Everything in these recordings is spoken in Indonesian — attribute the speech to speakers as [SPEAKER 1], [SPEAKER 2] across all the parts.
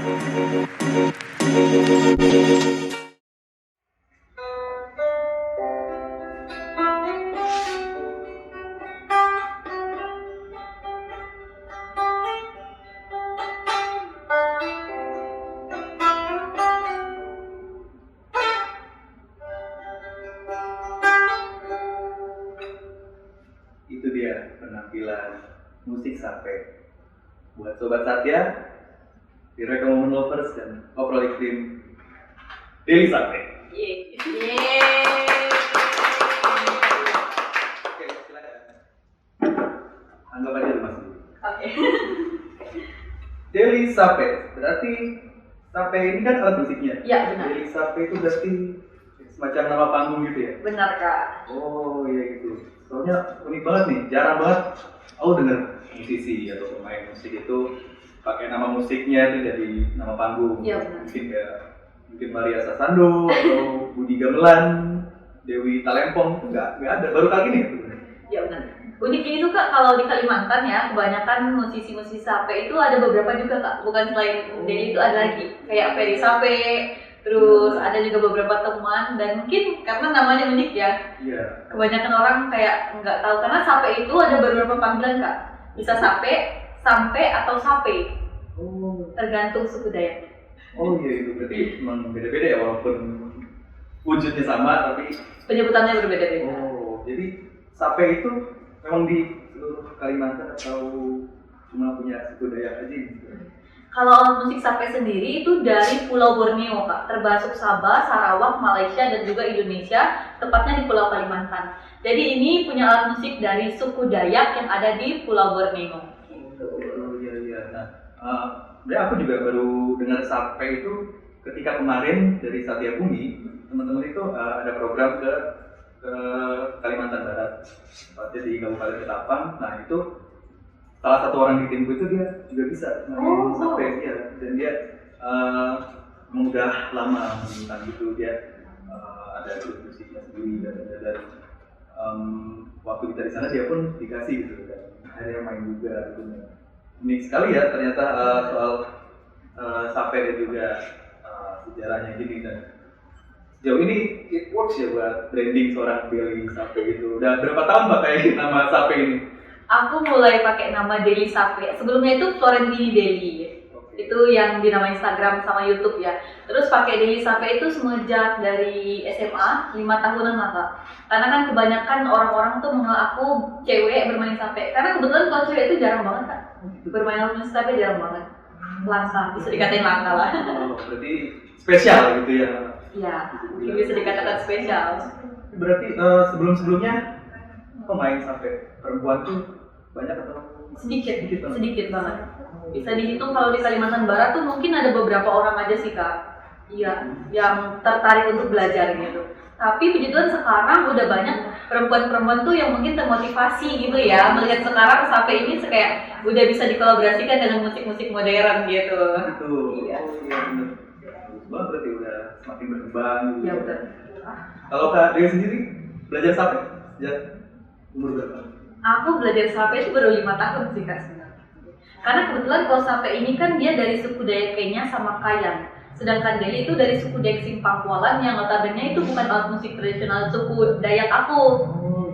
[SPEAKER 1] Itu dia penampilan musik Sape. Buat Sobat Satya, Direct Moment Lovers dan Oprah Iklim, Deli Sape. Oke, silakan. Anggap aja Mas.
[SPEAKER 2] Oke.
[SPEAKER 1] Deli Sape, berarti Sape ini kan alat musiknya.
[SPEAKER 2] Iya, benar.
[SPEAKER 1] Deli Sape itu berarti semacam nama panggung gitu ya?
[SPEAKER 2] Benar, Kak.
[SPEAKER 1] Oh iya gitu. Soalnya unik banget nih, jarang banget aku denger musisi atau pemain musik itu pakai nama musiknya itu jadi nama panggung.
[SPEAKER 2] Iya, benar.
[SPEAKER 1] Mungkin Maria Sasando atau Budi Gamelan, Dewi Talempong itu nggak ada, baru kali ini.
[SPEAKER 2] Iya, benar. Uniknya itu, Kak, kalau di Kalimantan ya, kebanyakan musisi-musisi Sape itu ada beberapa juga, Kak. Bukan selain Deli itu ada lagi, kayak Ferry Sape, terus ada juga beberapa teman, dan mungkin karena namanya unik ya.
[SPEAKER 1] Iya.
[SPEAKER 2] Kebanyakan orang kayak nggak tahu, karena Sape itu ada beberapa panggilan, Kak. Bisa Sape, Sampe, atau Sape.
[SPEAKER 1] Oh.
[SPEAKER 2] Tergantung suku Dayak.
[SPEAKER 1] Oh iya itu berarti memang beda-beda ya walaupun wujudnya sama tapi.
[SPEAKER 2] Penyebutannya berbeda-beda.
[SPEAKER 1] Oh jadi Sape itu memang di seluruh Kalimantan atau cuma punya suku Dayak aja gitu?
[SPEAKER 2] Kalau musik Sape sendiri itu dari Pulau Borneo, Kak, termasuk Sabah, Sarawak, Malaysia, dan juga Indonesia, tepatnya di Pulau Kalimantan. Jadi ini punya alat musik dari suku Dayak yang ada di Pulau Borneo.
[SPEAKER 1] Oh iya. Nah, sebenarnya aku juga baru dengar Sape itu ketika kemarin dari Satya Bumi, teman-teman itu ada program ke Kalimantan Barat, tepatnya di Kabupaten Ketapang. Nah itu salah satu orang di timku itu dia juga bisa main Sape ya, dan dia udah lama tentang itu dia ada grup musiknya sendiri dan waktu kita di sana dia pun dikasih gitu kan, akhirnya main juga gitu. Unik sekali ya ternyata soal Sape dan juga sejarahnya gini, dan sejauh ini it works ya buat branding seorang Deli Sape gitu. Udah berapa tahun pakai nama Sape ini?
[SPEAKER 2] Aku mulai pakai nama Deli Sape. Sebelumnya itu Florentini Deli. Itu yang di nama Instagram sama YouTube ya. Terus pakai Deli Sape itu semenjak dari SMA, 5 tahunan lah, Kak. Karena kan kebanyakan orang-orang tuh mengenal aku cewek bermain Sape. Karena kebetulan kalau cewek itu jarang banget, Kak. Bermain musik Sape jarang banget. Langka, bisa dikatain langka lah.
[SPEAKER 1] Oh, berarti spesial gitu ya?
[SPEAKER 2] Iya, mungkin bisa dikatakan spesial.
[SPEAKER 1] Berarti sebelum-sebelumnya pemain Sape perempuan tuh banyak atau?
[SPEAKER 2] Sedikit banget. Bisa dihitung kalau di Kalimantan Barat tuh mungkin ada beberapa orang aja sih, Kak. Iya, yang tertarik untuk belajar gitu. Tapi puji Tuhan sekarang udah banyak perempuan-perempuan tuh yang mungkin termotivasi gitu ya, melihat sekarang Sape ini kayak udah bisa dikolaborasikan dengan musik-musik modern gitu.
[SPEAKER 1] Betul.
[SPEAKER 2] Iya.
[SPEAKER 1] Oh iya benar. Bagus banget berarti udah semakin berkembang gitu.
[SPEAKER 2] Iya betul.
[SPEAKER 1] Kalau Kak Dewi sendiri belajar Sape sejak umur berapa?
[SPEAKER 2] Aku belajar Sape itu baru 5 tahun sih, Kak, sebenarnya. Karena kebetulan kalau Sape ini kan dia dari suku Dayak Kenya sama Kayan. Sedangkan Deli itu dari suku Dayak Simpangkualan yang notabene itu bukan alat musik tradisional suku Dayak aku.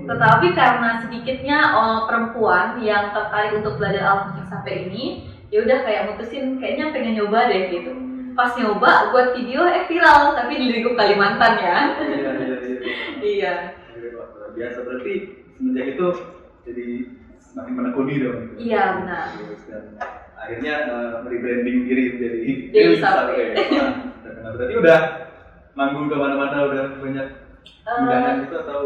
[SPEAKER 2] Tetapi karena sedikitnya perempuan yang tertarik untuk belajar alat musik Sape ini, ya udah kayak mutusin kayaknya pengen nyoba deh gitu. Pas nyoba buat video viral, tapi di lingkup Kalimantan ya. Iya.
[SPEAKER 1] Luar biasa, berarti semenjak itu jadi semakin menekuni dong.
[SPEAKER 2] Iya benar.
[SPEAKER 1] Dan akhirnya rebranding diri menjadi
[SPEAKER 2] Deli Sape.
[SPEAKER 1] Nah, berarti udah manggung kemana-mana, udah banyak undangan gitu atau?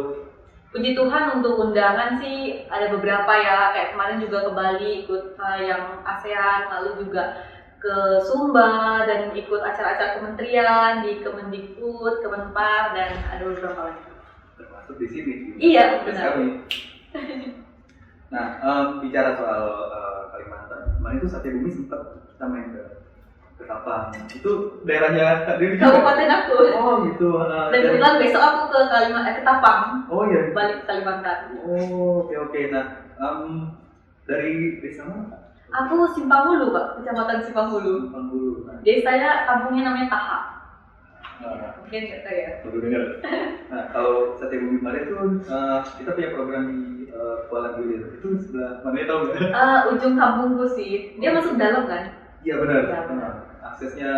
[SPEAKER 2] Puji Tuhan untuk undangan sih ada beberapa ya, kayak kemarin juga ke Bali ikut yang ASEAN, lalu juga ke Sumba dan ikut acara-acara kementerian di Kemendikbud, Kemenpar, dan ada beberapa lagi.
[SPEAKER 1] Termasuk di sini.
[SPEAKER 2] Iya benar.
[SPEAKER 1] Nah, bicara soal Kalimantan, kemarin itu Satya Bumi sempat kita main ke Ketapang. Itu daerahnya Kak Dewi.
[SPEAKER 2] Kabupaten aku.
[SPEAKER 1] Oh gitu.
[SPEAKER 2] Dan kebetulan besok aku ke Ketapang.
[SPEAKER 1] Oh iya.
[SPEAKER 2] Balik ke Kalimantan.
[SPEAKER 1] Oh oke. Nah, dari sana?
[SPEAKER 2] Aku Simpang Hulu, Pak, Kecamatan Simpang Hulu.
[SPEAKER 1] Panggul.
[SPEAKER 2] Desa kampungnya namanya Taha.
[SPEAKER 1] Nah,
[SPEAKER 2] Mungkin nggak tahu ya.
[SPEAKER 1] baru dengar. Nah, kalau Sate Bumi Mare itu kita punya program di Kuala Gilir. Itu sebelah mana tahu nggak?
[SPEAKER 2] Ujung kampungku sih. Dia masuk dalam kan?
[SPEAKER 1] Iya benar.
[SPEAKER 2] Iya, benar.
[SPEAKER 1] Aksesnya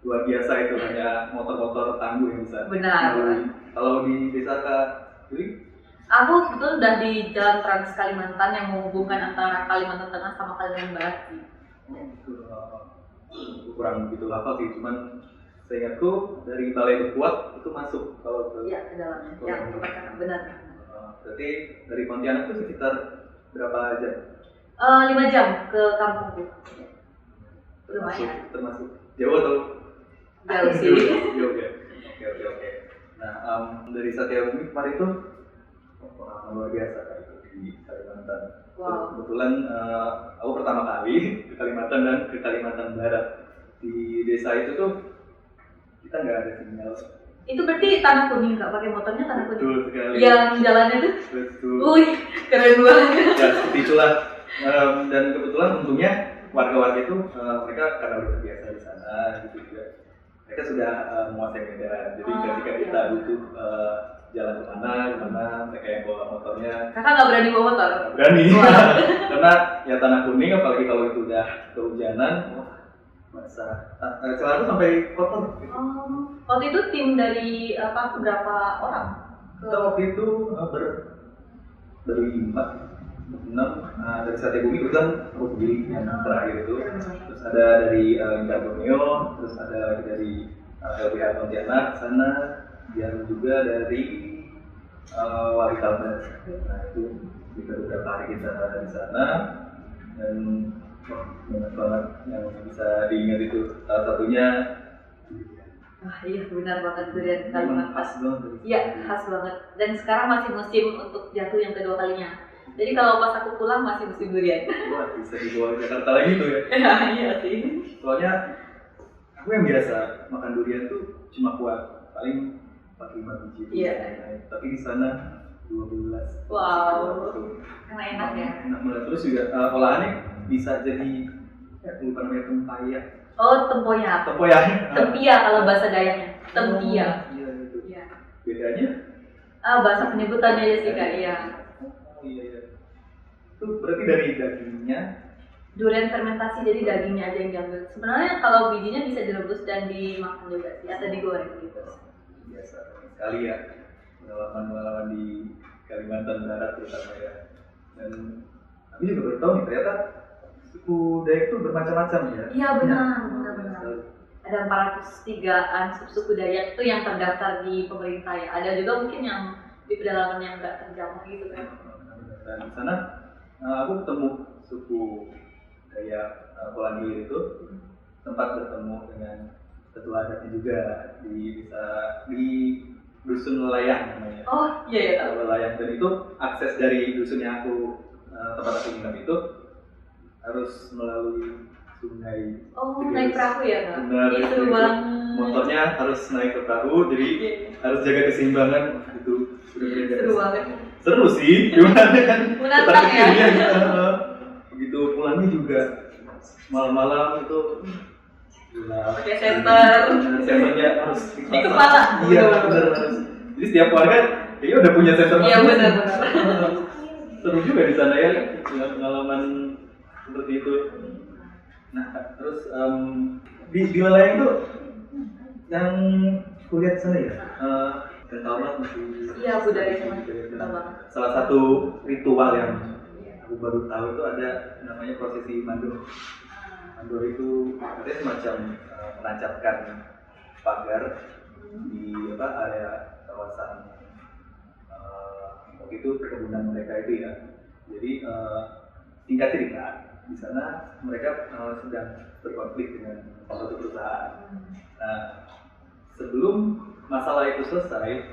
[SPEAKER 1] luar biasa itu, hanya motor-motor tangguh yang bisa.
[SPEAKER 2] Benar.
[SPEAKER 1] melalui. Kalau di desa Kak Juli,
[SPEAKER 2] Aku kebetulan udah di Jalan Trans Kalimantan yang menghubungkan antara Kalimantan Tengah sama Kalimantan Barat sih.
[SPEAKER 1] itu kurang begitu hafal sih, cuman seingatku dari Balai Bekuat itu masuk kalau ke
[SPEAKER 2] Iya, ke dalamnya. Ya, tempat sana. Benar.
[SPEAKER 1] berarti dari Pontianak itu sekitar berapa jam?
[SPEAKER 2] 5 jam ke kampungku. Lumayan.
[SPEAKER 1] Termasuk jauh atau
[SPEAKER 2] Jauh sih.
[SPEAKER 1] jauh ya. Oke. Nah, dari Satya Bumi kemarin itu pengalaman luar biasa kan itu di Kalimantan.
[SPEAKER 2] Wow.
[SPEAKER 1] Kebetulan aku pertama kali ke Kalimantan dan ke Kalimantan Barat. Di desa itu tuh kita nggak ada sinyal.
[SPEAKER 2] Itu berarti tanah kuning, Kak, pakai motornya tanah kuning.
[SPEAKER 1] Betul sekali.
[SPEAKER 2] Yang jalannya tuh,
[SPEAKER 1] Betul.
[SPEAKER 2] wih, keren banget.
[SPEAKER 1] Ya seperti itulah. Dan kebetulan untungnya warga-warga itu mereka karena udah terbiasa di sana gitu juga. Mereka sudah menguasai medan. Jadi ketika kita butuh jalan kemana mereka yang bawa motornya.
[SPEAKER 2] Kakak nggak berani bawa motor?
[SPEAKER 1] Berani.
[SPEAKER 2] Wah.
[SPEAKER 1] Karena ya tanah kuning, apalagi kalau itu udah kehujanan, basah. Celana tuh sampai kotor.
[SPEAKER 2] Waktu itu tim dari berapa orang?
[SPEAKER 1] Kita waktu itu berlima, enam. Dari Sate Bumi kebetulan aku sendiri yang terakhir itu. Terus ada dari Lingkar Borneo, terus ada lagi dari LBH Pontianak sana, yang juga dari Wali Kalbar. Nah itu kita beberapa hari kita di sana, dan banyak banget yang bisa diingat itu. Salah satunya
[SPEAKER 2] Wah iya benar banget durian Kalimantan.
[SPEAKER 1] khas banget.
[SPEAKER 2] Iya khas banget. Dan sekarang masih musim untuk jatuh yang kedua kalinya. Jadi kalau pas aku pulang masih musim durian.
[SPEAKER 1] Wah, bisa dibawa ke Jakarta lagi tuh ya.
[SPEAKER 2] Iya sih.
[SPEAKER 1] Soalnya aku yang biasa makan durian tuh cuma kuat paling 4-5 biji.
[SPEAKER 2] Iya.
[SPEAKER 1] Tapi di sana 12.
[SPEAKER 2] Wow. Karena enak ya.
[SPEAKER 1] Enak banget. Terus juga olahannya bisa jadi lupa namanya tempoyak.
[SPEAKER 2] Oh tempoyak.
[SPEAKER 1] Tempoyak.
[SPEAKER 2] Tempia kalau bahasa Dayaknya. Tempia.
[SPEAKER 1] Iya itu.
[SPEAKER 2] Iya.
[SPEAKER 1] Bedanya?
[SPEAKER 2] Bahasa penyebutannya aja sih Kak. Iya.
[SPEAKER 1] Oh iya. Itu berarti dari dagingnya.
[SPEAKER 2] Durian fermentasi, jadi dagingnya aja yang diambil. Sebenarnya kalau bijinya bisa direbus dan dimakan juga sih, atau digoreng gitu.
[SPEAKER 1] Biasa sekali ya pengalaman di Kalimantan Barat terutama ya. Dan aku juga baru tahu nih ternyata suku Dayak itu bermacam-macam ya.
[SPEAKER 2] Iya benar. Ada 403-an suku Dayak itu yang terdaftar di pemerintah ya. Ada juga mungkin yang di pedalaman yang nggak terjamah gitu kan.
[SPEAKER 1] Dan di sana aku ketemu suku Dayak Kuala Gilir itu, tempat bertemu dengan ketua adatnya juga di dusun Layang namanya.
[SPEAKER 2] Oh iya ya tahu.
[SPEAKER 1] Layang, dan itu akses dari dusunnya aku tempat aku nginap itu harus melalui sungai.
[SPEAKER 2] Oh naik perahu ya Kak?
[SPEAKER 1] Benar,
[SPEAKER 2] Itu seru banget.
[SPEAKER 1] Motornya harus naik ke perahu, jadi harus jaga keseimbangan itu.
[SPEAKER 2] Seru banget.
[SPEAKER 1] Seru sih, gimana kan?
[SPEAKER 2] Menantang ya.
[SPEAKER 1] Begitu pulangnya juga malam-malam itu
[SPEAKER 2] Pakai senter.
[SPEAKER 1] senternya harus
[SPEAKER 2] Di kepala.
[SPEAKER 1] Iya benar harus. Jadi setiap warga kayaknya udah punya senter.
[SPEAKER 2] Iya benar.
[SPEAKER 1] Seru juga di sana ya, punya pengalaman seperti itu. Nah terus di wilayah itu yang kulihat sana ya, kental banget masih.
[SPEAKER 2] Iya budaya sama.
[SPEAKER 1] Salah satu ritual yang aku baru tahu itu ada namanya prosesi mandor. Mandor itu katanya semacam menancapkan pagar di area kawasan waktu itu perkebunan mereka itu ya. Jadi singkat cerita di sana mereka sedang berkonflik dengan salah satu perusahaan. Nah sebelum masalah itu selesai,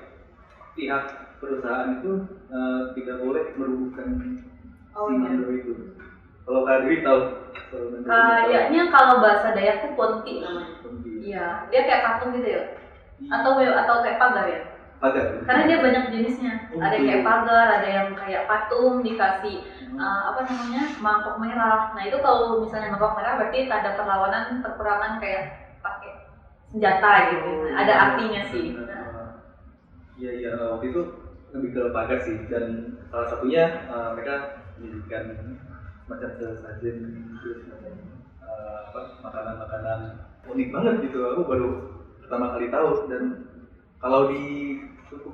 [SPEAKER 1] pihak perusahaan itu tidak boleh merubuhkan si mandor itu. Kalau Kak Dwi tahu?
[SPEAKER 2] Kayaknya kalau bahasa Dayak tuh ponti namanya. Iya, dia kayak kampung gitu ya? Atau kayak pagar ya?
[SPEAKER 1] pagar.
[SPEAKER 2] Karena dia banyak jenisnya. Ada yang kayak pagar, ada yang kayak patung dikasih mangkok merah. Nah itu kalau misalnya mangkok merah berarti tanda perlawanan, perperangan kayak pakai senjata gitu. Ada artinya sih.
[SPEAKER 1] Iya, waktu itu lebih ke pagar sih, dan salah satunya mereka menjadikan macam sesajen terus makanan-makanan unik banget gitu. Aku baru pertama kali tahu. Dan kalau di suku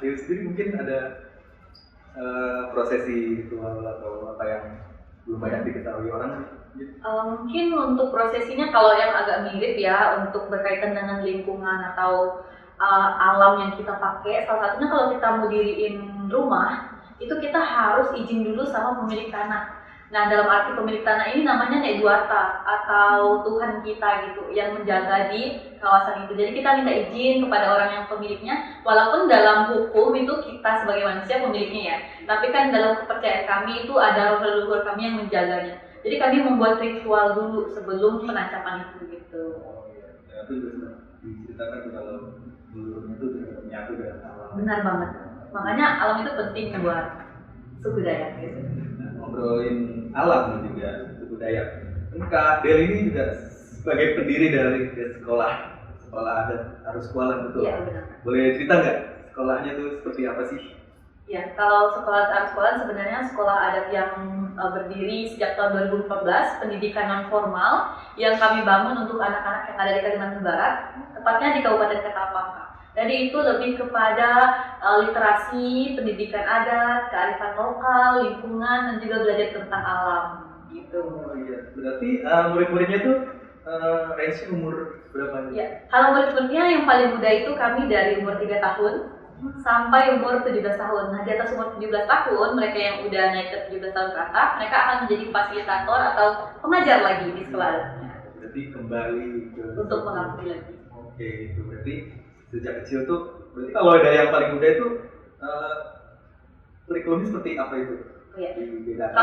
[SPEAKER 1] Dewi sendiri mungkin ada prosesi ritual atau apa yang belum banyak diketahui orang gitu.
[SPEAKER 2] Mungkin untuk prosesinya kalau yang agak mirip ya untuk berkaitan dengan lingkungan atau alam yang kita pakai, salah satunya kalau kita mau diriin rumah itu kita harus izin dulu sama pemilik tanah. Nah dalam arti pemilik tanah ini namanya Nek Duarta atau Tuhan kita gitu yang menjaga di kawasan itu. Jadi kita minta izin kepada orang yang pemiliknya, walaupun dalam hukum itu kita sebagai manusia pemiliknya ya, tapi kan dalam kepercayaan kami itu ada leluhur kami yang menjaganya. Jadi kami membuat ritual dulu sebelum penangkapan itu gitu.
[SPEAKER 1] Oh iya, ya, itu juga diceritakan kalau leluhurnya itu menyatu dengan alam.
[SPEAKER 2] Benar banget. Makanya alam itu penting buat suku Dayak gitu.
[SPEAKER 1] Nah, ngobrolin alam juga suku Dayak. Kak Del ini juga sebagai pendiri dari sekolah adat Arus Kualan, betul?
[SPEAKER 2] Iya benar.
[SPEAKER 1] Boleh cerita nggak sekolahnya itu seperti apa sih?
[SPEAKER 2] Ya, kalau sekolah Arus Kualan sebenarnya sekolah adat yang berdiri sejak tahun 2014, pendidikan non formal yang kami bangun untuk anak-anak yang ada di Kalimantan Barat, tepatnya di Kabupaten Ketapang. Jadi itu lebih kepada literasi, pendidikan adat, kearifan lokal, lingkungan, dan juga belajar tentang alam gitu.
[SPEAKER 1] Oh iya, berarti murid-muridnya tuh range umur berapa?
[SPEAKER 2] Ya, kalau murid-muridnya yang paling muda itu kami dari umur 3 tahun sampai umur 17 tahun. Nah, di atas umur 17 tahun, mereka yang udah naik ke 17 tahun ke atas, mereka akan menjadi fasilitator atau pengajar lagi di sekolah adatnya.
[SPEAKER 1] Berarti kembali ke
[SPEAKER 2] untuk mengabdi lagi.
[SPEAKER 1] Oke, itu berarti sejak kecil tuh, berarti kalau ada yang paling muda itu kurikulumnya seperti apa itu?
[SPEAKER 2] Oh, iya.
[SPEAKER 1] Dibedakan?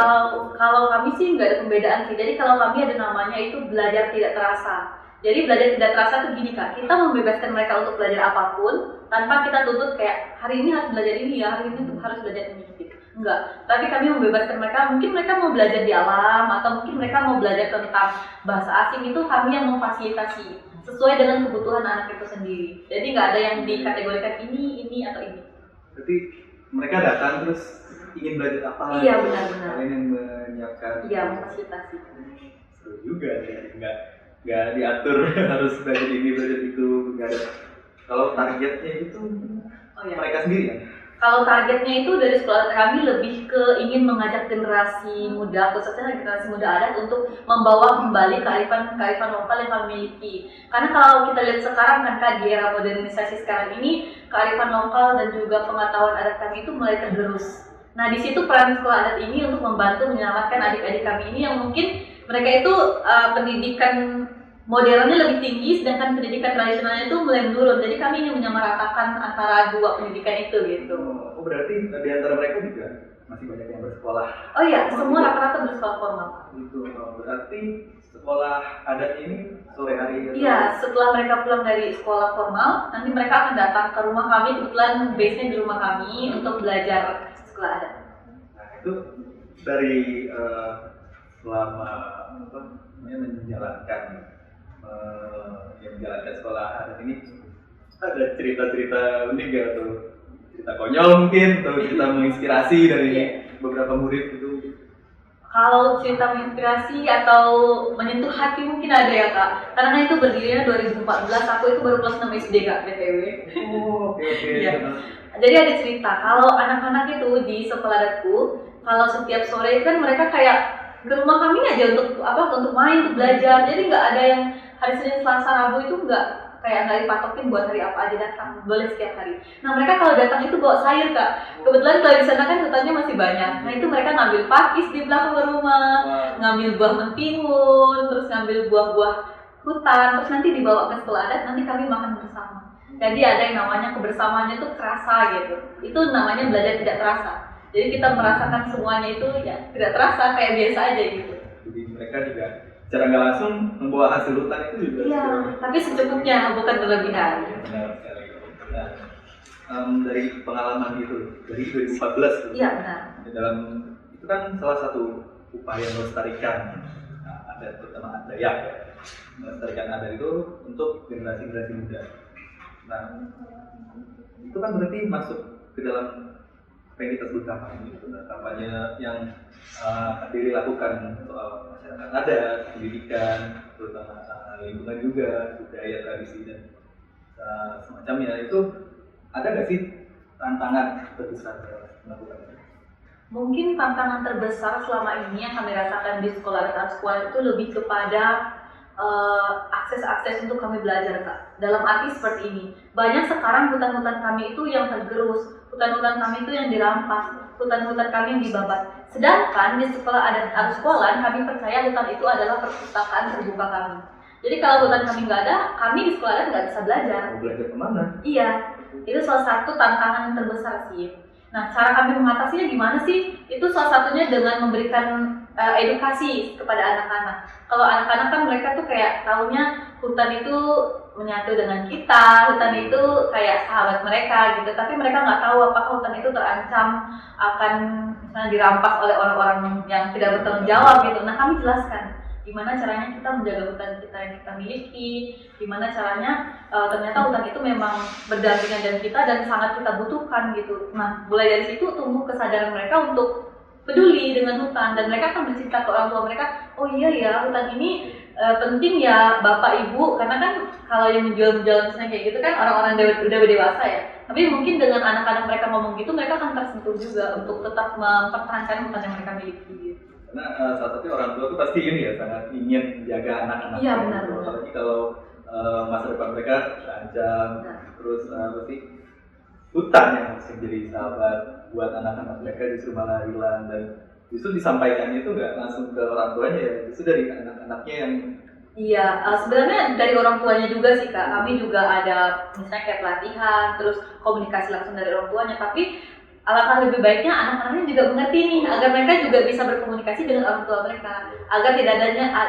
[SPEAKER 2] Kalau kami sih nggak ada pembedaan sih. Jadi kalau kami ada namanya itu belajar tidak terasa. Jadi belajar tidak terasa tuh gini Kak, kita membebaskan mereka untuk belajar apapun tanpa kita tuntut kayak hari ini harus belajar ini ya, hari ini tuh harus belajar ini gitu. Enggak, tapi kami membebaskan mereka, mungkin mereka mau belajar di alam atau mungkin mereka mau belajar tentang bahasa asing, itu kami yang memfasilitasi sesuai dengan kebutuhan anak itu sendiri. Jadi nggak ada yang dikategorikan ini atau ini.
[SPEAKER 1] Berarti mereka datang terus ingin belajar apa?
[SPEAKER 2] Iya benar-benar.
[SPEAKER 1] Kalian yang menyiapkan.
[SPEAKER 2] Iya, memfasilitasi.
[SPEAKER 1] Seru juga ya, nggak diatur harus belajar ini belajar itu, nggak ada. Kalau targetnya itu mereka sendiri ya?
[SPEAKER 2] Kalau targetnya itu dari sekolah kami lebih ke ingin mengajak generasi muda, khususnya generasi muda adat untuk membawa kembali kearifan lokal yang kami miliki. Karena kalau kita lihat sekarang kan Kak, di era modernisasi sekarang ini, kearifan lokal dan juga pengetahuan adat kami itu mulai tergerus. Nah di situ peran sekolah adat ini untuk membantu menyelamatkan adik-adik kami ini yang mungkin mereka itu pendidikan modernnya lebih tinggi, sedangkan pendidikan tradisionalnya itu mulai menurun. Jadi kami ingin menyamaratakan antara dua pendidikan itu gitu.
[SPEAKER 1] Oh berarti di antara mereka juga masih banyak yang bersekolah?
[SPEAKER 2] Oh iya, semua rata-rata bersekolah formal.
[SPEAKER 1] Itu berarti sekolah adat ini sore hari?
[SPEAKER 2] Iya, setelah mereka pulang dari sekolah formal, nanti mereka akan datang ke rumah kami. Kebetulan base-nya di rumah kami untuk belajar sekolah adat.
[SPEAKER 1] Nah itu dari selama menjalankan sekolah adat ini, ada cerita-cerita unik gak, atau cerita konyol mungkin, atau cerita menginspirasi dari beberapa murid gitu?
[SPEAKER 2] Kalau cerita menginspirasi atau menyentuh hati mungkin ada ya Kak, karena itu berdirinya 2014, aku itu baru kelas 6 SD Kak, BTW.
[SPEAKER 1] Oh oke.
[SPEAKER 2] Iya. Jadi ada cerita, kalau anak-anak itu di sekolah adatku, kalau setiap sore kan mereka kayak ke rumah kami aja untuk main, untuk belajar. Jadi nggak ada yang hari Senin, Selasa, Rabu itu nggak dipatokin buat hari apa aja datang, boleh setiap hari. Nah mereka kalau datang itu bawa sayur Kak. Kebetulan kalau di sana kan hutannya masih banyak. Nah itu mereka ngambil pakis di belakang rumah, ngambil buah mentimun, terus ngambil buah-buah hutan, terus nanti dibawa ke sekolah adat, nanti kami makan bersama. Jadi ada yang namanya kebersamaannya tuh kerasa gitu. Itu namanya belajar tidak terasa. Jadi kita merasakan semuanya itu ya tidak terasa, kayak biasa aja gitu.
[SPEAKER 1] Jadi mereka juga secara nggak langsung membawa hasil hutan itu juga.
[SPEAKER 2] Iya, tapi secukupnya, bukan berlebihan.
[SPEAKER 1] Benar sekali. Nah, dari pengalaman gitu dari 2014 gitu.
[SPEAKER 2] Iya benar.
[SPEAKER 1] Dalam itu kan salah satu upaya melestarikan adat terutama adat Dayak ya. Melestarikan adat itu untuk generasi muda. Nah, itu kan berarti masuk ke dalam apa yang kita sebut kampanye gitu. Nah, kampanye yang Diri lakukan soal masyarakat adat, pendidikan, terutama lingkungan juga, budaya, tradisi dan semacamnya itu ada nggak sih tantangan terbesar dalam melakukan itu?
[SPEAKER 2] Mungkin tantangan terbesar selama ini yang kami rasakan di sekolah adat sekolah itu lebih kepada akses-akses untuk kami belajar, Kak. Dalam arti seperti ini, banyak sekarang hutan-hutan kami itu yang tergerus, hutan-hutan kami itu yang dirampas, hutan-hutan kami yang dibabat. Sedangkan di sekolah adat sekolah kami percaya hutan itu adalah perpustakaan terbuka kami. Jadi kalau hutan kami nggak ada, kami di sekolah adat nggak bisa belajar.
[SPEAKER 1] Mau belajar kemana?
[SPEAKER 2] Iya, itu salah satu tantangan yang terbesar sih. Nah, cara kami mengatasinya gimana sih? Itu salah satunya dengan memberikan edukasi kepada anak-anak. Kalau anak-anak kan mereka tuh kayak taunya hutan itu menyatu dengan kita, hutan itu kayak sahabat mereka gitu. Tapi mereka nggak tahu apakah hutan itu terancam akan misalnya dirampas oleh orang-orang yang tidak bertanggung jawab gitu. Nah, kami jelaskan gimana caranya kita menjaga hutan kita yang kita miliki, gimana caranya ternyata hutan itu memang berdampingan dengan kita dan sangat kita butuhkan gitu. Nah, mulai dari situ tumbuh kesadaran mereka untuk peduli dengan hutan dan mereka akan bercerita ke orang tua mereka, oh iya ya hutan ini penting ya bapak ibu, karena kan kalau yang menjual misalnya kayak gitu kan orang-orang udah dewasa ya. Tapi mungkin dengan anak-anak mereka ngomong gitu mereka akan tersentuh juga untuk tetap mempertahankan hutan yang mereka miliki gitu.
[SPEAKER 1] Karena salah satunya orang tua itu pasti ini ya sangat ingin menjaga anak-anaknya.
[SPEAKER 2] Iya benar.
[SPEAKER 1] Apalagi kalau masa depan mereka terancam, terus pasti hutan yang harus jadi sahabat buat anak-anak mereka justru malah hilang dan justru disampaikannya itu nggak langsung ke orang tuanya ya, justru dari anak-anaknya yang.
[SPEAKER 2] Iya, sebenarnya dari orang tuanya juga sih Kak. Kami juga ada misalnya kayak pelatihan, terus komunikasi langsung dari orang tuanya. Tapi alangkah lebih baiknya anak-anaknya juga mengerti nih, agar mereka juga bisa berkomunikasi dengan orang tua mereka, agar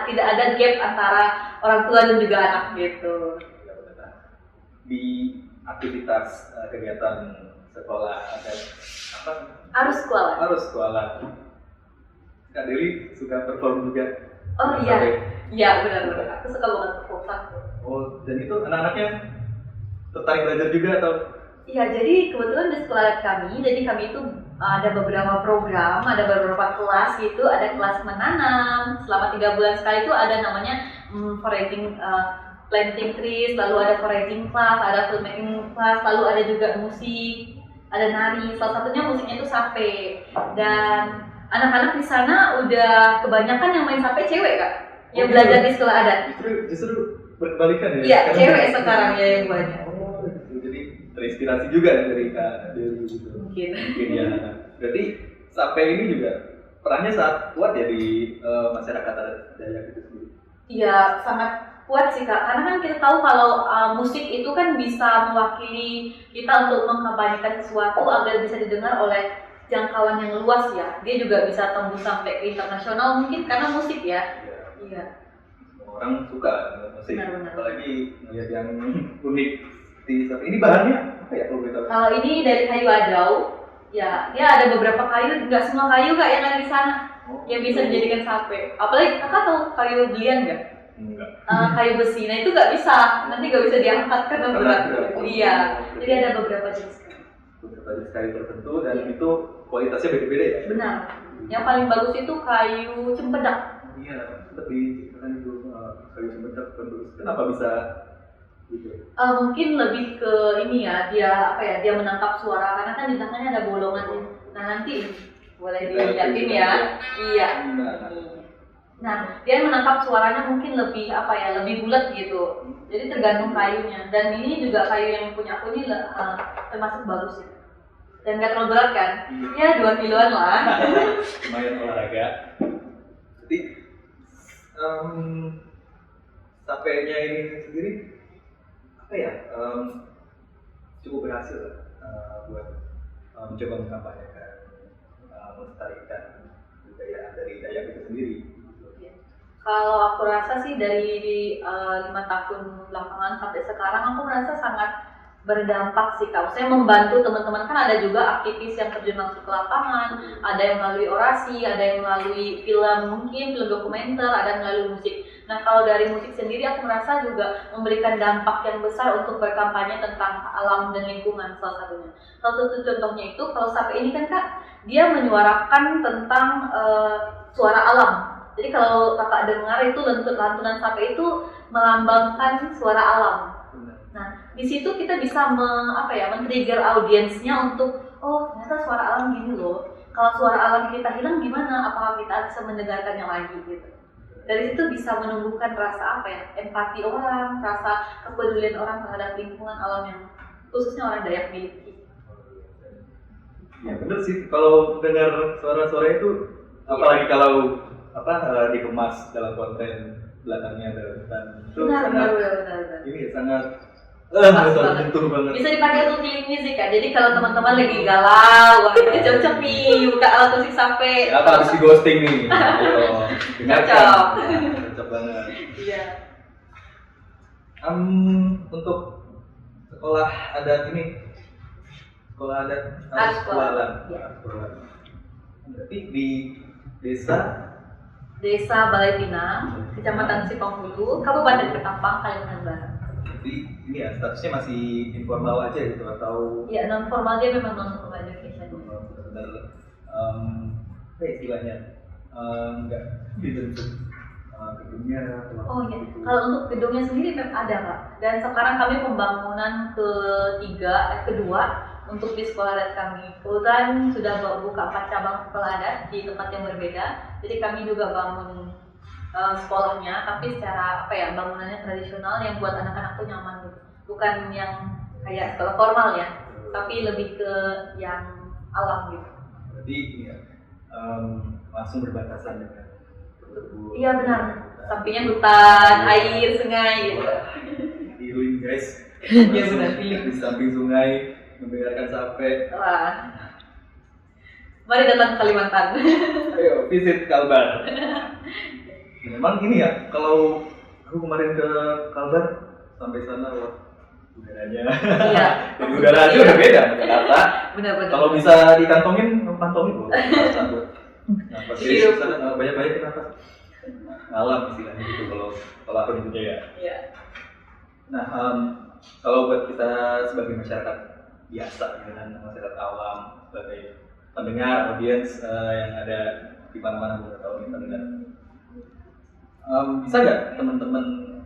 [SPEAKER 2] tidak ada gap antara orang tua dan juga anak gitu.
[SPEAKER 1] Di aktivitas kegiatan sekolah ada apa? Arus sekolah. Kak Deli suka perform juga.
[SPEAKER 2] Oh iya benar. Aku suka banget perform.
[SPEAKER 1] Oh, dan itu anak-anaknya tertarik belajar juga atau?
[SPEAKER 2] Iya, jadi kebetulan di sekolah kami itu ada beberapa program, ada beberapa kelas gitu, ada kelas menanam selama 3 bulan sekali itu ada namanya foraging, planting trees, lalu ada foraging class, ada filmmaking class, lalu ada juga musik, ada nari. Salah satunya musiknya itu sape. Dan anak-anak di sana udah kebanyakan yang main sape cewek Kak, yang belajar di sekolah adat.
[SPEAKER 1] Justru berbalikan ya?
[SPEAKER 2] Iya, cewek sekarang ya yang banyak.
[SPEAKER 1] Terinspirasi juga dari Kak Deli gitu. Mungkin ya. Berarti sape ini juga perannya sangat kuat ya di masyarakat adat Dayak itu sendiri.
[SPEAKER 2] Iya, sangat kuat sih Kak. Karena kan kita tahu kalau musik itu kan bisa mewakili kita untuk mengkampanyekan sesuatu agar bisa didengar oleh jangkauan yang luas ya. Dia juga bisa tembus sampai ke internasional mungkin karena musik ya. Iya.
[SPEAKER 1] Orang suka dengan musik.
[SPEAKER 2] Benar.
[SPEAKER 1] Apalagi melihat yang unik. Ini bahannya apa ya kalau kita?
[SPEAKER 2] Kalau ini dari kayu adau, ya dia ada beberapa kayu, nggak semua kayu Kak yang ada di sana yang bisa dijadikan sape. Apalagi Kakak tahu kayu belian nggak?
[SPEAKER 1] Enggak.
[SPEAKER 2] Kayu besi, nah itu nggak bisa, nanti nggak bisa diangkat karena berat. Iya, jadi ada beberapa jenis
[SPEAKER 1] kayu tertentu dan itu kualitasnya beda-beda ya?
[SPEAKER 2] Benar. Yang paling bagus itu kayu cempedak.
[SPEAKER 1] Iya, seperti kan itu kayu cempedak bagus. Kenapa bisa?
[SPEAKER 2] Mungkin lebih ke ini ya, dia menangkap suara karena kan di tengahnya ada bolongan. Nah nanti boleh dilihatin ya. Iya. Nah dia menangkap suaranya mungkin lebih lebih bulat gitu. Jadi tergantung kayunya. Dan ini juga kayu yang punya aku ini termasuk bagus ya. Dan nggak terlalu berat kan? Ya 2 kiloan lah.
[SPEAKER 1] Lumayan olahraga. Jadi sapenya ini sendiri cukup berhasil buat mencoba mengkampanyekan melestarikan budaya dari Dayak itu sendiri.
[SPEAKER 2] Kalau aku rasa sih dari 5 tahun belakangan sampai sekarang aku merasa sangat berdampak sih Kak. Saya membantu teman-teman, kan ada juga aktivis yang terjun langsung ke lapangan, ada yang melalui orasi, ada yang melalui film, mungkin film dokumenter, ada yang melalui musik. Nah kalau dari musik sendiri aku merasa juga memberikan dampak yang besar untuk berkampanye tentang alam dan lingkungan salah satunya. Salah satu contohnya itu kalau Sape ini kan Kak, dia menyuarakan tentang suara alam. Jadi kalau kakak dengar itu lantunan Sape itu melambangkan suara alam. Nah, di situ kita bisa men-trigger audiensnya untuk oh ternyata suara alam gini loh. Kalau suara alam kita hilang gimana? Apakah kita bisa mendengarkannya lagi gitu? Dari situ bisa menumbuhkan rasa empati orang, rasa kepedulian orang terhadap lingkungan alam yang khususnya orang Dayak miliki.
[SPEAKER 1] Ya benar sih, kalau dengar suara-suara itu, apalagi kalau dikemas dalam konten belakangnya ada hutan, itu sangat ini ya sangat tersentuh banget.
[SPEAKER 2] Bisa dipakai untuk healing music Kak. Jadi kalau teman-teman lagi galau, wah ini cocok nih buka alat musik Sape.
[SPEAKER 1] Apa habis di ghosting nih? Ayo, dengarkan. Cocok banget.
[SPEAKER 2] Iya.
[SPEAKER 1] Untuk sekolah adat ini, sekolah adat Sekolah. Berarti di Desa Balai Pinang, Kecamatan Sipang Hulu, Kabupaten Ketapang, Kalimantan Barat. Jadi ini ya statusnya masih informal aja gitu atau?
[SPEAKER 2] Iya non formal, dia memang non formal education.
[SPEAKER 1] Benar-benar apa istilahnya nggak dibentuk gedungnya atau
[SPEAKER 2] Oh iya, kalau untuk gedungnya sendiri memang ada Kak. Dan sekarang kami pembangunan kedua untuk di sekolah adat kami. Kebetulan sudah buka 4 cabang sekolah adat di tempat yang berbeda. Jadi kami juga bangun sekolahnya, tapi secara bangunannya tradisional yang buat anak-anak tuh nyaman gitu. Bukan yang kayak sekolah formal ya, tapi lebih ke yang alam gitu.
[SPEAKER 1] Berarti ini ya, langsung berbatasan dengan kebun.
[SPEAKER 2] Iya benar, sampingnya hutan, air, sungai gitu.
[SPEAKER 1] Healing guys.
[SPEAKER 2] Iya benar, healing.
[SPEAKER 1] Di samping sungai, mendengarkan Sape.
[SPEAKER 2] Wah. Mari datang ke Kalimantan.
[SPEAKER 1] Ayo visit Kalbar. Memang ini ya, kalau aku kemarin ke Kalbar sampai sana wah udaranya. Iya. Jadi udara aja udah beda sama Jakarta.
[SPEAKER 2] Benar-benar.
[SPEAKER 1] Kalau bisa dikantongin, kantongin boleh. Nafas dari sana banyak-banyak nafas. Alam istilahnya gitu kalau aku nyebutnya ya.
[SPEAKER 2] Iya.
[SPEAKER 1] Nah, kalau buat kita sebagai masyarakat biasa dengan masyarakat awam sebagai pendengar, audiens yang ada di mana-mana buat tahun ini pendengar. Bisa nggak teman-teman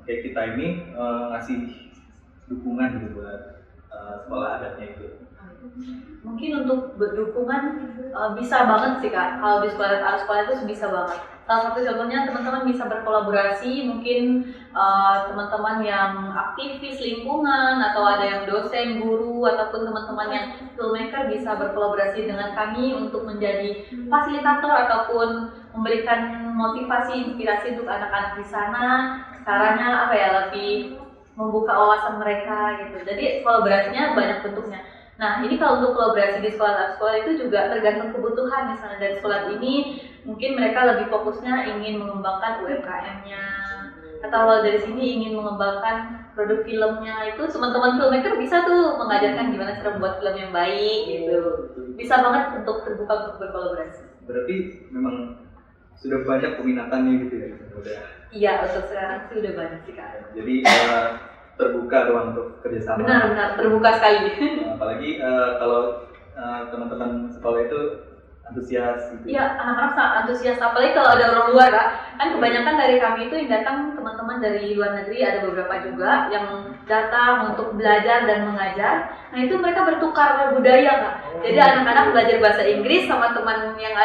[SPEAKER 1] kayak kita ini ngasih dukungan gitu buat sekolah adatnya itu?
[SPEAKER 2] Mungkin untuk dukungan bisa banget sih Kak. Kalau di sekolah itu bisa banget. Salah satu contohnya teman-teman bisa berkolaborasi, mungkin teman-teman yang aktivis lingkungan atau ada yang dosen, guru ataupun teman-teman yang filmmaker bisa berkolaborasi dengan kami untuk menjadi fasilitator ataupun memberikan motivasi, inspirasi untuk anak-anak di sana. Caranya lebih membuka wawasan mereka gitu. Jadi kolaborasinya banyak bentuknya. Nah ini kalau untuk kolaborasi di sekolah itu juga tergantung kebutuhan. Misalnya dari sekolah ini mungkin mereka lebih fokusnya ingin mengembangkan UMKM-nya, atau dari sini ingin mengembangkan produk filmnya. Itu teman-teman filmmaker bisa tuh mengajarkan gimana cara membuat film yang baik gitu. Bisa banget untuk terbuka untuk berkolaborasi.
[SPEAKER 1] Berarti memang sudah banyak peminatannya gitu ya? Udah.
[SPEAKER 2] Iya, untuk sekarang sih udah banyak sih Kak.
[SPEAKER 1] Jadi terbuka doang untuk kerjasama.
[SPEAKER 2] Benar terbuka sekali.
[SPEAKER 1] Apalagi kalau teman-teman sekolah itu antusias gitu.
[SPEAKER 2] Iya, anak-anak sangat antusias, apalagi kalau ada orang luar Kak. Kan kebanyakan dari kami itu yang datang teman-teman dari luar negeri, ada beberapa juga yang datang untuk belajar dan mengajar. Nah itu mereka bertukar budaya Kak. Jadi anak-anak belajar bahasa Inggris sama teman yang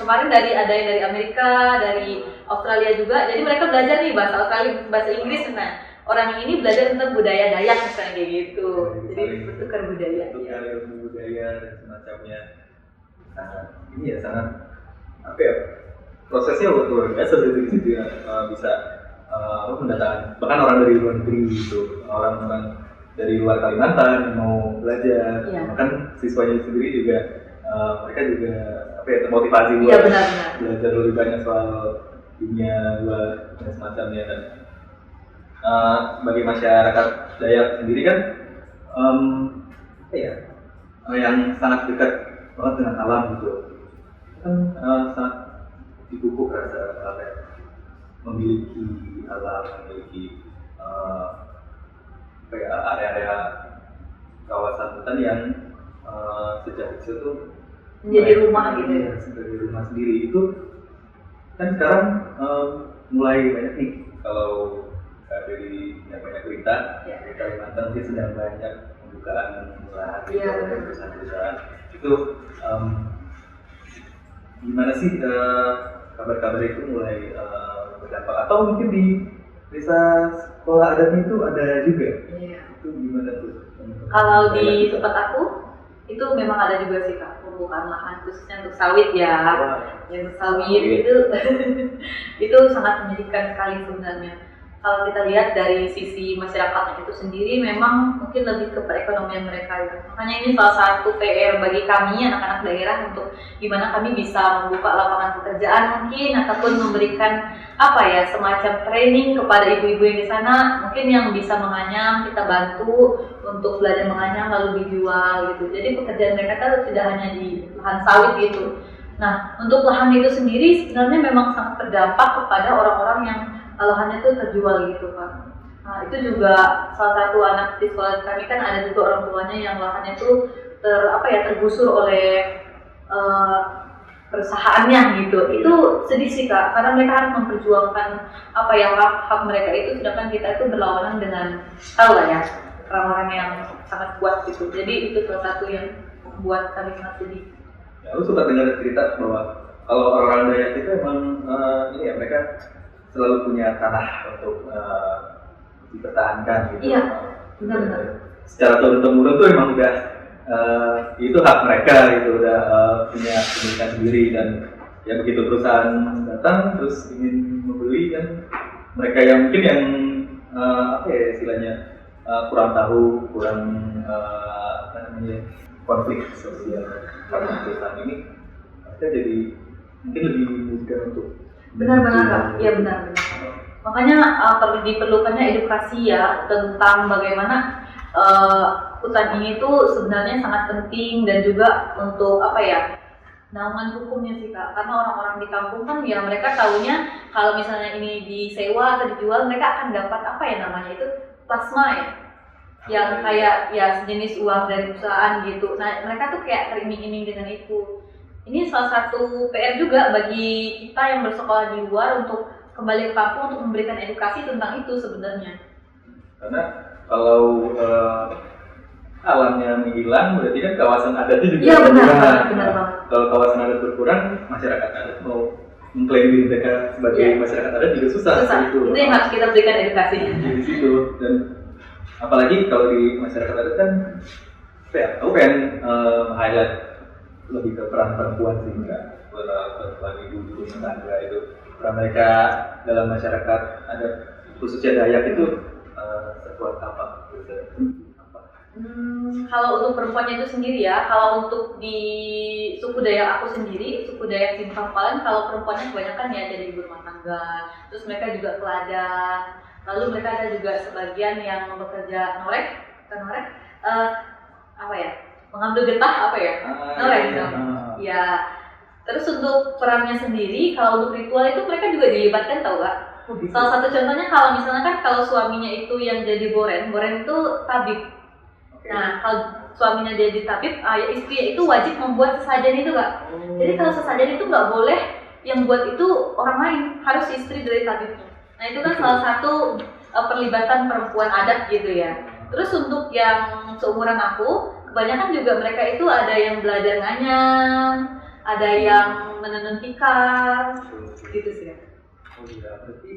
[SPEAKER 2] kemarin ada yang dari Amerika, dari Australia juga. Jadi mereka belajar nih bahasa Australia, bahasa Inggris. Nah orang ini belajar tentang budaya Dayak misalnya kayak gitu. Jadi bertukar budaya.
[SPEAKER 1] Bertukar ilmu budaya dan semacamnya. Ini ya sangat prosesnya luar biasa dari situ ya, bisa mendatangkan bahkan orang dari luar negeri gitu, orang-orang dari luar Kalimantan yang mau belajar, bahkan siswanya sendiri juga mereka juga termotivasi buat belajar lebih banyak soal dunia luar dan semacamnya. Dan bagi masyarakat Dayak sendiri kan apa ya, yang sangat dekat banget dengan alam gitu. Kan sangat dipupuk rasa apa ya, memiliki alam, memiliki kayak area-area kawasan hutan yang sejak kecil tuh
[SPEAKER 2] menjadi rumah gitu ya.
[SPEAKER 1] Sebagai rumah sendiri itu kan sekarang mulai banyak nih kalau dari yang banyak berita di Kalimantan mungkin sedang banyak pembukaan lahan oleh perusahaan-perusahaan itu gimana sih kabar-kabar itu mulai berdampak atau mungkin di desa sekolah adatnya itu ada juga itu gimana tuh?
[SPEAKER 2] Kalau di tempat aku itu memang ada juga sih Kak pembukaan lahan khususnya untuk sawit ya. Yang sawit itu sangat menyedihkan sekali sebenarnya. Kalau kita lihat dari sisi masyarakatnya itu sendiri memang mungkin lebih ke perekonomian mereka ya. Makanya ini salah satu PR bagi kami anak-anak daerah untuk gimana kami bisa membuka lapangan pekerjaan mungkin ataupun memberikan apa ya semacam training kepada ibu-ibu yang di sana mungkin yang bisa menganyam kita bantu untuk belajar menganyam lalu dijual gitu. Jadi pekerjaan mereka itu tidak hanya di lahan sawit gitu. Nah untuk lahan itu sendiri sebenarnya memang sangat berdampak kepada orang-orang yang lahannya itu terjual gitu Pak. Nah itu juga salah satu anak di sekolah kami kan ada juga orang tuanya yang lahannya itu tergusur oleh perusahaannya gitu. Itu sedih sih Kak, karena mereka harus memperjuangkan apa yang hak mereka itu, sedangkan kita itu berlawanan dengan tahu lah ya orang-orang yang sangat kuat gitu. Jadi itu salah satu yang membuat kami sangat sedih.
[SPEAKER 1] Ya, aku sempat dengar cerita bahwa kalau orang Dayak itu emang ini ya mereka selalu punya tanah untuk dipertahankan gitu.
[SPEAKER 2] Iya, benar-benar.
[SPEAKER 1] Secara turun-temurun tuh emang udah itu hak mereka gitu, udah punya kepemilikan sendiri dan ya begitu perusahaan datang terus ingin membeli kan mereka yang mungkin yang apa ya istilahnya kurang tahu, kurang konflik sosial karena perusahaan ini mereka jadi mungkin lebih mudah untuk
[SPEAKER 2] benar-benar Kak, iya benar-benar. Makanya diperlukannya edukasi ya tentang bagaimana hutan ini tuh sebenarnya sangat penting dan juga untuk apa ya naungan hukumnya sih Kak. Karena orang-orang di kampung kan ya mereka taunya kalau misalnya ini disewa atau dijual mereka akan dapat apa ya namanya itu plasma ya, yang kayak ya sejenis uang dari perusahaan gitu. Nah mereka tuh kayak teriming-iming dengan itu. Ini salah satu PR juga bagi kita yang bersekolah di luar untuk kembali ke kampung untuk memberikan edukasi tentang itu sebenarnya.
[SPEAKER 1] Karena kalau alamnya menghilang, berarti kan kawasan adatnya juga
[SPEAKER 2] berkurang.
[SPEAKER 1] Iya
[SPEAKER 2] benar
[SPEAKER 1] banget. Kalau kawasan adat berkurang, masyarakat adat mau mengklaim diri mereka sebagai masyarakat adat juga susah.
[SPEAKER 2] Itu yang harus kita berikan edukasinya.
[SPEAKER 1] Di situ dan apalagi kalau di masyarakat adat kan, aku pengen highlight lebih ke peran perempuan sih enggak perempuan ibu rumah tangga itu peran mereka dalam masyarakat adat khususnya Dayak itu sekuat apa?
[SPEAKER 2] Kalau untuk perempuannya itu sendiri ya, kalau untuk di suku Dayak aku sendiri, suku Dayak Simpang Palen, kalau perempuannya kebanyakan ya jadi ibu rumah tangga, terus mereka juga teladan, lalu mereka ada juga sebagian yang bekerja mengambil getah apa ya? Ya. Terus untuk perannya sendiri, kalau untuk ritual itu mereka juga dilibatkan tau gak? Salah satu contohnya kalau misalnya kan kalau suaminya itu yang jadi boren itu tabib. Nah kalau suaminya dia jadi tabib, ya istrinya itu wajib membuat sesajen itu Kak. Jadi kalau sesajen itu nggak boleh yang buat itu orang lain, harus istri dari tabibnya. Nah itu kan salah satu perlibatan perempuan adat gitu ya. Terus untuk yang seumuran aku, kebanyakan juga mereka itu ada yang belajar nganyam, ada yang menenun tikar, gitu sih ya.
[SPEAKER 1] Oh iya, berarti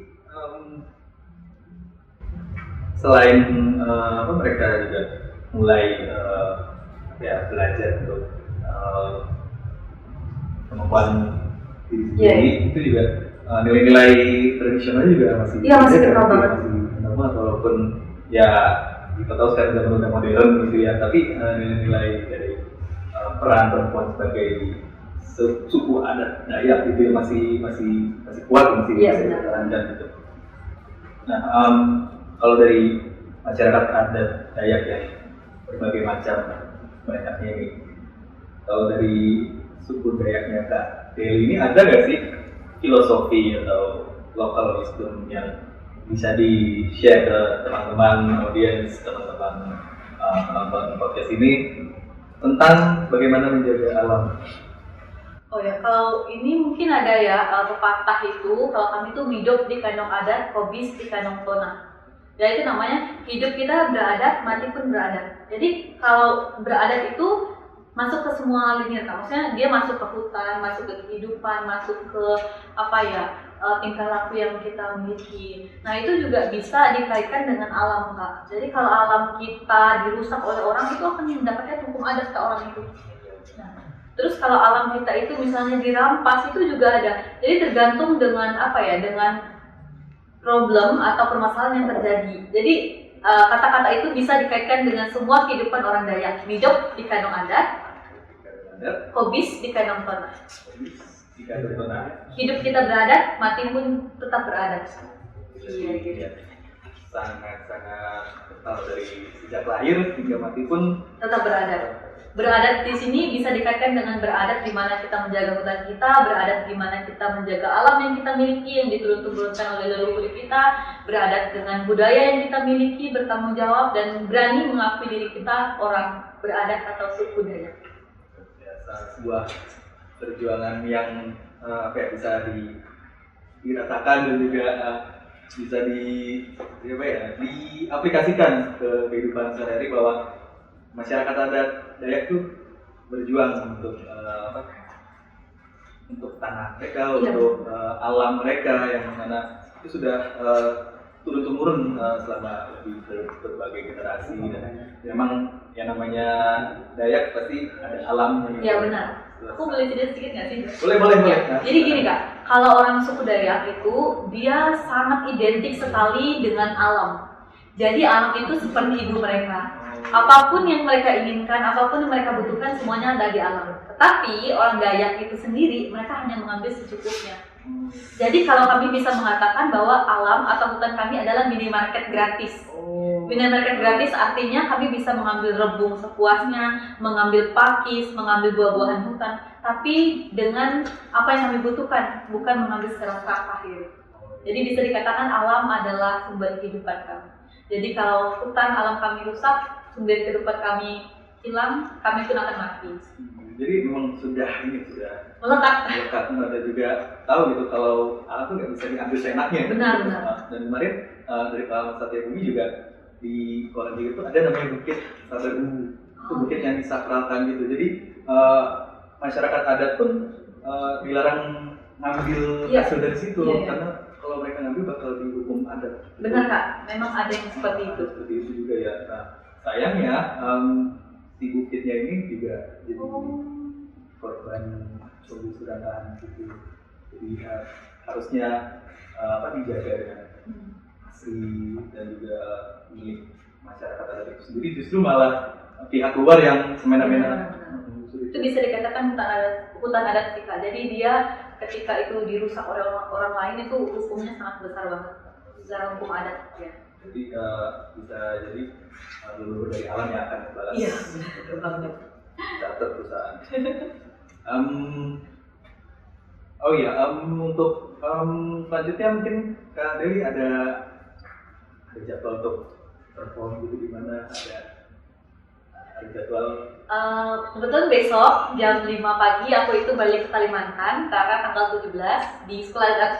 [SPEAKER 1] selain mereka juga mulai belajar untuk kemampuan diri sendiri, itu juga nilai-nilai tradisional juga masih
[SPEAKER 2] kenal banget.
[SPEAKER 1] Walaupun ya kita tahu sekarang zaman udah modern gitu ya, tapi nilai-nilai dari peran perempuan sebagai suku adat Dayak gitu ya masih kuat, masih dipertahankan gitu. Nah kalau dari masyarakat adat Dayak ya berbagai macam mereka ini. Kalau dari suku Dayaknya Kak Deli ini ada nggak sih filosofi atau local wisdom yang bisa di-share ke teman-teman audiens, teman-teman penonton podcast ini tentang bagaimana menjaga alam?
[SPEAKER 2] Oh ya, kalau ini mungkin ada ya pepatah itu, kalau kami itu hidup di kandang adat, kobis di kandang tona. Ya itu namanya hidup kita beradat, mati pun beradat. Jadi kalau beradat itu masuk ke semua lini, maksudnya dia masuk ke hutan, masuk ke kehidupan, masuk ke apa ya tingkah laku yang kita miliki. Nah itu juga bisa dikaitkan dengan alam Kak. Jadi kalau alam kita dirusak oleh orang itu akan mendapatkan hukum adat ke orang itu. Nah, terus kalau alam kita itu misalnya dirampas itu juga ada. Jadi tergantung dengan apa ya, dengan problem atau permasalahan yang terjadi. Jadi kata-kata itu bisa dikaitkan dengan semua kehidupan orang Dayak. Hidup di kandang adat, kobis di kandang tona. Hidup kita beradat, mati pun tetap beradat. Iya gitu.
[SPEAKER 1] Sangat-sangat kental dari sejak lahir hingga mati pun
[SPEAKER 2] tetap beradat. Beradat di sini bisa dikaitkan dengan beradat di mana kita menjaga hutan kita, beradat di mana kita menjaga alam yang kita miliki yang diturun-turunkan oleh leluhur kita, beradat dengan budaya yang kita miliki, bertanggung jawab dan berani mengakui diri kita orang beradat atau suku Dayak.
[SPEAKER 1] Biasa sebuah perjuangan yang bisa dirasakan dan juga bisa diaplikasikan ke kehidupan sehari-hari bahwa masyarakat adat Dayak tuh berjuang untuk tanah mereka, untuk alam mereka yang mana itu sudah turun-temurun selama berbagai generasi dan memang yang namanya Dayak pasti ada alamnya.
[SPEAKER 2] Iya benar. Aku boleh cerita sedikit nggak sih?
[SPEAKER 1] Boleh.
[SPEAKER 2] Jadi gini Kak, kalau orang suku Dayak itu dia sangat identik sekali dengan alam. Jadi alam itu seperti ibu mereka. Apapun yang mereka inginkan, apapun yang mereka butuhkan, semuanya ada di alam. Tetapi orang Dayak itu sendiri, mereka hanya mengambil secukupnya. Jadi kalau kami bisa mengatakan bahwa alam atau hutan kami adalah minimarket gratis. Minimarket gratis artinya kami bisa mengambil rebung sepuasnya, mengambil pakis, mengambil buah-buahan hutan, tapi dengan apa yang kami butuhkan, bukan mengambil secara serakah gitu. Jadi bisa dikatakan alam adalah sumber kehidupan kami. Jadi kalau hutan alam kami rusak, sumber kehidupan kami hilang, kami pun akan mati.
[SPEAKER 1] Jadi memang sudah
[SPEAKER 2] Melekat.
[SPEAKER 1] Ada juga tahu gitu kalau alam itu nggak bisa diambil seenaknya.
[SPEAKER 2] Benar.
[SPEAKER 1] Dan kemarin dari Pak Satya Bumi juga di Koran itu ada namanya Bukit Sabar Bumbu. Itu bukit yang disakralkan gitu. Jadi masyarakat adat pun dilarang ngambil hasil dari situ karena kalau mereka ngambil bakal dihukum adat.
[SPEAKER 2] Benar Kak, memang ada yang seperti itu.
[SPEAKER 1] Seperti itu juga ya. Nah, sayangnya si bukitnya ini juga jadi korban penggusuran gitu. Jadi harusnya dijaga dengan asli dan juga milik masyarakat adat itu sendiri, justru malah pihak luar yang semena-mena.
[SPEAKER 2] Itu bisa dikatakan hutan adat sih Kak. Jadi dia ketika itu dirusak oleh orang lain itu hukumnya sangat besar banget secara hukum adat ya.
[SPEAKER 1] Jadi bisa jadi leluhur dari alam yang akan membalas.
[SPEAKER 2] Iya, betul banget.
[SPEAKER 1] Catat perusahaan. Untuk selanjutnya mungkin Kak Deli ada jadwal untuk perform gitu di mana ada jadwal?
[SPEAKER 2] Kebetulan besok jam 5 pagi aku itu balik ke Kalimantan karena tanggal 17 di sekolah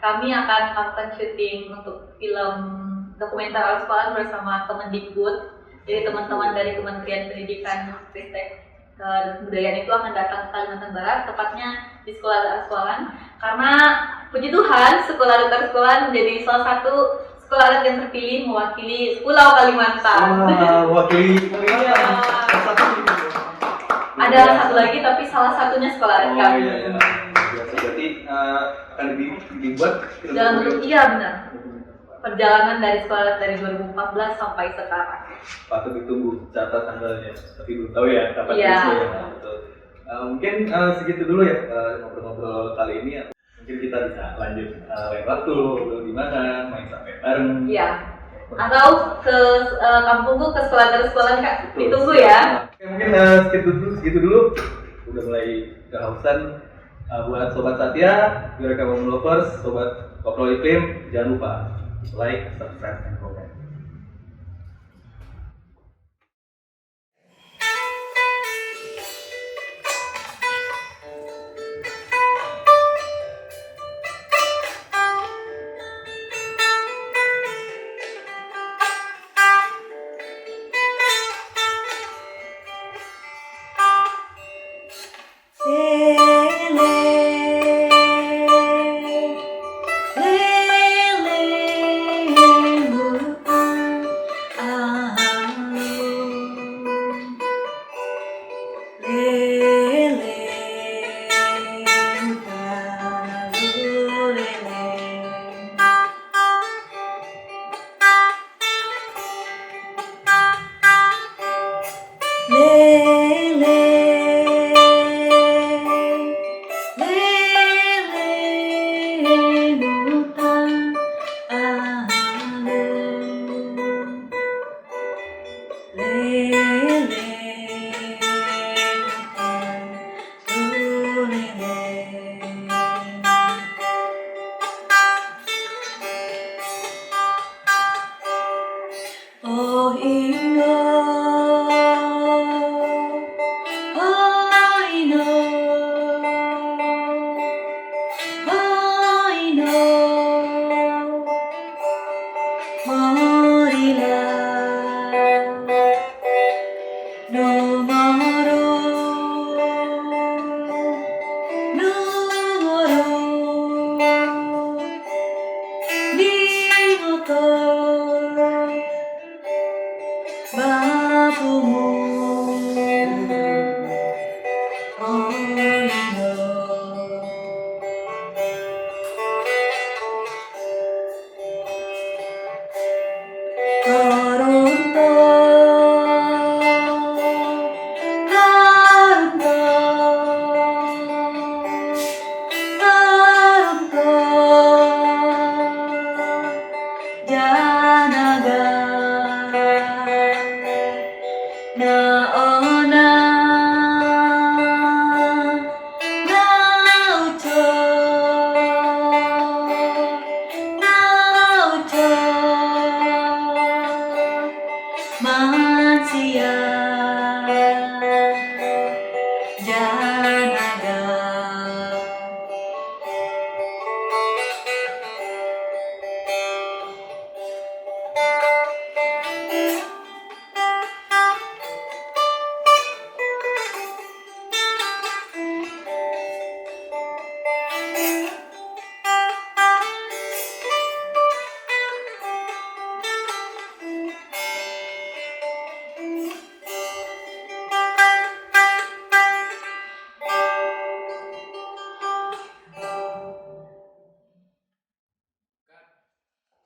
[SPEAKER 2] kami akan melakukan syuting untuk film dokumenter alat sekolah bersama Kemendikbud. Jadi teman-teman dari Kementerian Pendidikan, Ristek dan Kebudayaan itu akan datang ke Kalimantan Barat, tepatnya di sekolah adat karena puji Tuhan sekolah adat menjadi salah satu sekolah adat yang terpilih mewakili Pulau Kalimantan.
[SPEAKER 1] Mewakili Kalimantan.
[SPEAKER 2] Ada satu lagi tapi salah satunya sekolah adat kami.
[SPEAKER 1] Berarti akan dibuat
[SPEAKER 2] dalam bentuk benar. Perjalanan dari sekolah dari 2014 sampai sekarang.
[SPEAKER 1] Patut ditunggu, catat tanggalnya. Tapi belum tahu ya kapan
[SPEAKER 2] ya.
[SPEAKER 1] Mungkin segitu dulu ya ngobrol-ngobrol kali ini. Mungkin kita bisa lanjut lain waktu, di mana, main sampai bareng.
[SPEAKER 2] Iya. atau ke kampungku, ke sekolah Kak.
[SPEAKER 1] Betul.
[SPEAKER 2] Ditunggu ya.
[SPEAKER 1] Oke, mungkin segitu dulu. Udah mulai kehausan. Buat Sobat Satya, Eureka Women Lovers, Sobat Koplo Iklim, jangan lupa like, subscribe, dan komen. Oh Ingo, oh Ingo, oh Ingo, marilah nomoro di motor bapumu, oh Ingo. Toronto, Toronto, Toronto, Janaga, Naona, Naucho, Naucho, Mansia.